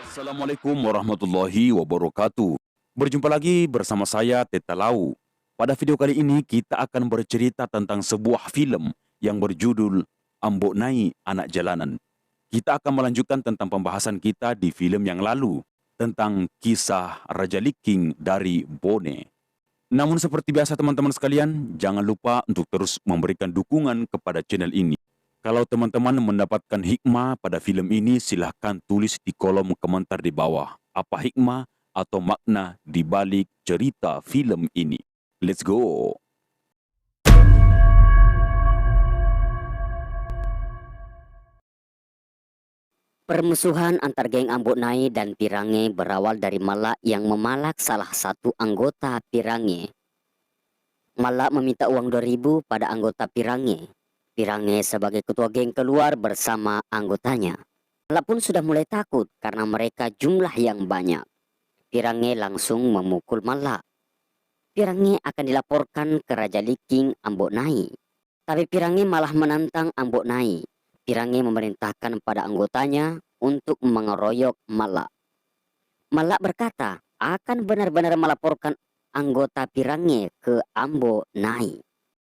Assalamualaikum warahmatullahi wabarakatuh. Berjumpa lagi bersama saya Teta Lau. Pada video kali ini kita akan bercerita tentang sebuah film yang berjudul Ambok Nai Anak Jalanan. Kita akan melanjutkan tentang pembahasan kita di film yang lalu tentang kisah Raja Liking dari Bone. Namun seperti biasa teman-teman sekalian, jangan lupa untuk terus memberikan dukungan kepada channel ini. Kalau teman-teman mendapatkan hikmah pada film ini, silahkan tulis di kolom komentar di bawah. Apa hikmah atau makna di balik cerita film ini? Let's go! Permusuhan antar geng Ambok Nai dan Pirange berawal dari Malak yang memalak salah satu anggota Pirange. Malak meminta uang 2.000 pada anggota Pirange. Pirange sebagai ketua geng keluar bersama anggotanya. Malak pun sudah mulai takut karena mereka jumlah yang banyak. Pirange langsung memukul Malak. Pirange akan dilaporkan ke Raja Liking Ambok Nai. Tapi Pirange malah menantang Ambok Nai. Pirange memerintahkan pada anggotanya untuk mengeroyok Malak. Malak berkata akan benar-benar melaporkan anggota Pirange ke Ambok Nai.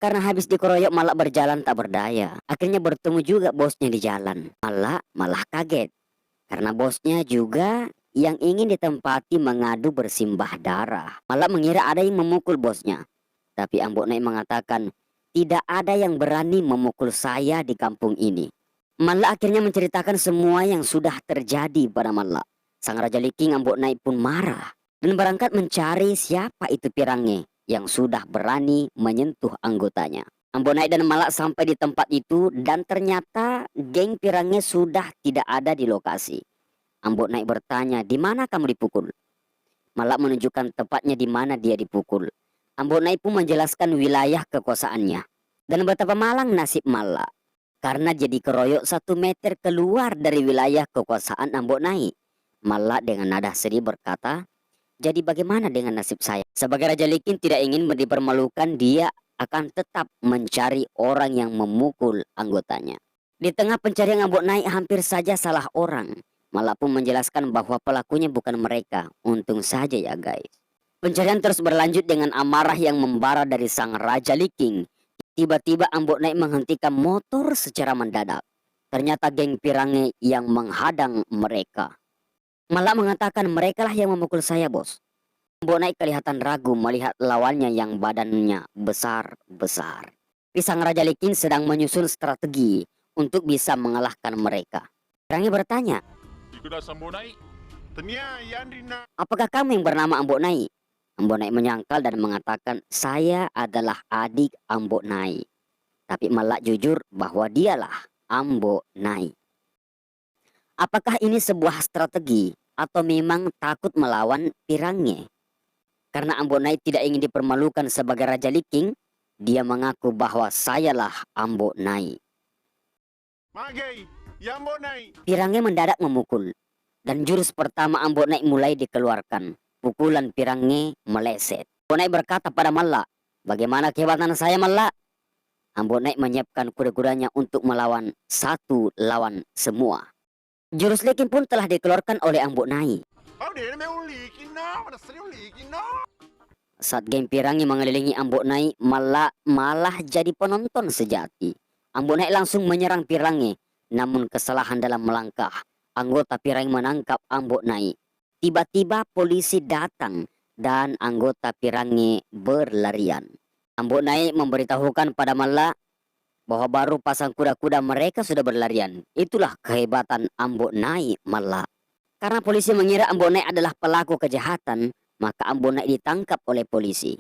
Karena habis dikeroyok Malak berjalan tak berdaya. Akhirnya bertemu juga bosnya di jalan. Malak malah kaget. Karena bosnya juga yang ingin ditempati mengadu bersimbah darah. Malak mengira ada yang memukul bosnya. Tapi Ambok Nai mengatakan tidak ada yang berani memukul saya di kampung ini. Malak akhirnya menceritakan semua yang sudah terjadi pada Malak. Sang Raja Liking Ambok Nai pun marah dan berangkat mencari siapa itu Pirange yang sudah berani menyentuh anggotanya. Ambok Nai dan Malak sampai di tempat itu dan ternyata geng Pirange sudah tidak ada di lokasi. Ambok Nai bertanya, "Di mana kamu dipukul?" Malak menunjukkan tepatnya di mana dia dipukul. Ambok Nai pun menjelaskan wilayah kekuasaannya dan betapa malang nasib Malak karena dia dikeroyok 1 meter keluar dari wilayah kekuasaan Ambok Nai. Malak dengan nada sedih berkata, "Jadi bagaimana dengan nasib saya? Sebagai Raja Liking tidak ingin dipermalukan, dia akan tetap mencari orang yang memukul anggotanya." Di tengah pencarian Ambok Nai hampir saja salah orang. Malak pun menjelaskan bahwa pelakunya bukan mereka. Untung saja ya guys. Pencarian terus berlanjut dengan amarah yang membara dari sang Raja Liking. Tiba-tiba Ambok Nai menghentikan motor secara mendadak. Ternyata geng Pirange yang menghadang mereka. Malak mengatakan merekalah yang memukul saya bos. Ambok Nai kelihatan ragu melihat lawannya yang badannya besar-besar. Pisang Raja Liking sedang menyusun strategi untuk bisa mengalahkan mereka. Pirange bertanya, "Apakah kamu yang bernama Ambok Nai?" Ambok Nai menyangkal dan mengatakan, "Saya adalah adik Ambok Nai." Tapi Malak jujur bahwa dialah Ambok Nai. Apakah ini sebuah strategi atau memang takut melawan Pirange? Karena Ambok Nai tidak ingin dipermalukan sebagai Raja Liking, dia mengaku bahwa sayalah Ambok Nai. Pirange mendadak memukul dan jurus pertama Ambok Nai mulai dikeluarkan. Pukulan Pirange meleset. Ambok Nai berkata pada Malak, "Bagaimana kehebatan saya Malak?" Ambok Nai menyiapkan kuda-kudanya untuk melawan satu lawan semua. Jurus Liking pun telah dikeluarkan oleh Ambok Nai. Saat geng Pirange mengelilingi Ambok Nai, Malak malah jadi penonton sejati. Ambok Nai langsung menyerang Pirange, namun kesalahan dalam melangkah. Anggota Pirange menangkap Ambok Nai. Tiba-tiba polisi datang dan anggota Pirange berlarian. Ambok Nai memberitahukan pada Malak bahwa baru pasang kuda-kuda mereka sudah berlarian. Itulah kehebatan Ambok Nai Malak. Karena polisi mengira Ambok Nai adalah pelaku kejahatan, maka Ambok Nai ditangkap oleh polisi.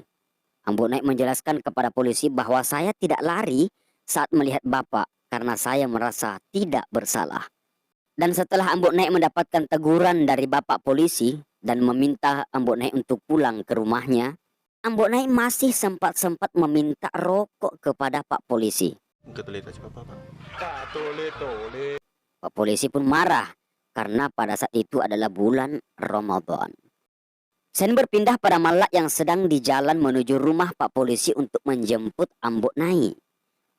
Ambok Nai menjelaskan kepada polisi bahwa saya tidak lari saat melihat bapak karena saya merasa tidak bersalah. Dan setelah Ambok Nai mendapatkan teguran dari bapak polisi dan meminta Ambok Nai untuk pulang ke rumahnya, Ambok Nai masih sempat-sempat meminta rokok kepada Pak Polisi. Pak Polisi pun marah karena pada saat itu adalah bulan Ramadan. Sen berpindah pada Malak yang sedang di jalan menuju rumah Pak Polisi untuk menjemput Ambok Nai.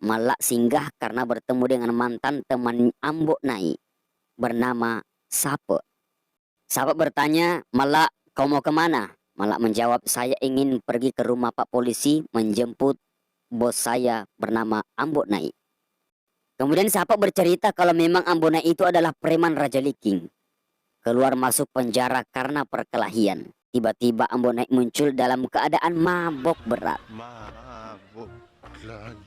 Malak singgah karena bertemu dengan mantan teman Ambok Nai bernama Sape. Sape bertanya, "Malak, kau mau kemana?" Malak menjawab, "Saya ingin pergi ke rumah Pak Polisi menjemput bos saya bernama Ambok Nai." Kemudian Sape bercerita kalau memang Ambok Nai itu adalah preman Raja Liking. Keluar masuk penjara karena perkelahian. Tiba-tiba Ambok Nai muncul dalam keadaan mabok berat.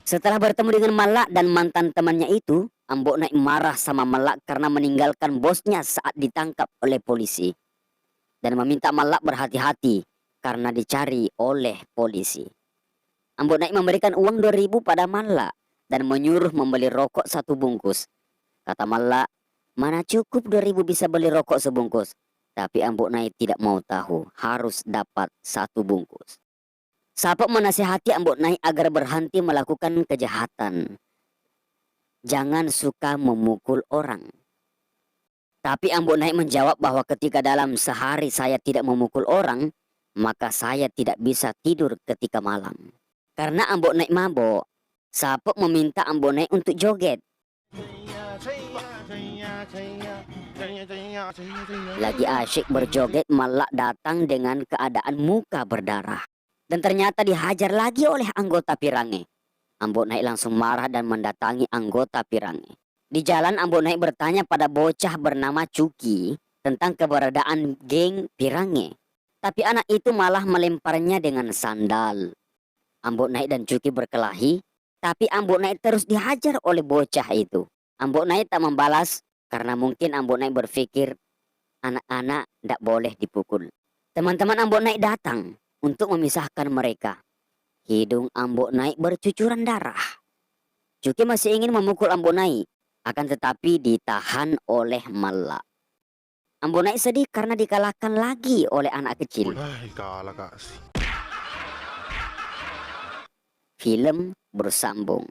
Setelah bertemu dengan Malak dan mantan temannya itu, Ambok Nai marah sama Malak karena meninggalkan bosnya saat ditangkap oleh polisi. Dan meminta Malak berhati-hati karena dicari oleh polisi. Ambok Nai memberikan uang 2.000 pada Malak dan menyuruh membeli rokok 1 bungkus. Kata Malak, "Mana cukup 2.000 bisa beli rokok sebungkus?" Tapi Ambok Nai tidak mau tahu, harus dapat 1 bungkus. Sape menasihati Ambok Nai agar berhenti melakukan kejahatan. Jangan suka memukul orang. Tapi Ambok Nai menjawab bahwa ketika dalam sehari saya tidak memukul orang, maka saya tidak bisa tidur ketika malam. Karena Ambok Nai mabok, Sape meminta Ambok Nai untuk joget. Lagi asyik berjoget, Malak datang dengan keadaan muka berdarah. Dan ternyata dihajar lagi oleh anggota Pirange. Ambok Nai langsung marah dan mendatangi anggota Pirange. Di jalan Ambok Nai bertanya pada bocah bernama Cuki tentang keberadaan geng Pirange. Tapi anak itu malah melemparnya dengan sandal. Ambok Nai dan Cuki berkelahi, tapi Ambok Nai terus dihajar oleh bocah itu. Ambok Nai tak membalas karena mungkin Ambok Nai berpikir anak-anak tidak boleh dipukul. Teman-teman Ambok Nai datang untuk memisahkan mereka. Hidung Ambok Nai bercucuran darah. Cuki masih ingin memukul Ambok Nai, akan tetapi ditahan oleh Malak. Ambok Nai sedih karena dikalahkan lagi oleh anak kecil. Film bersambung.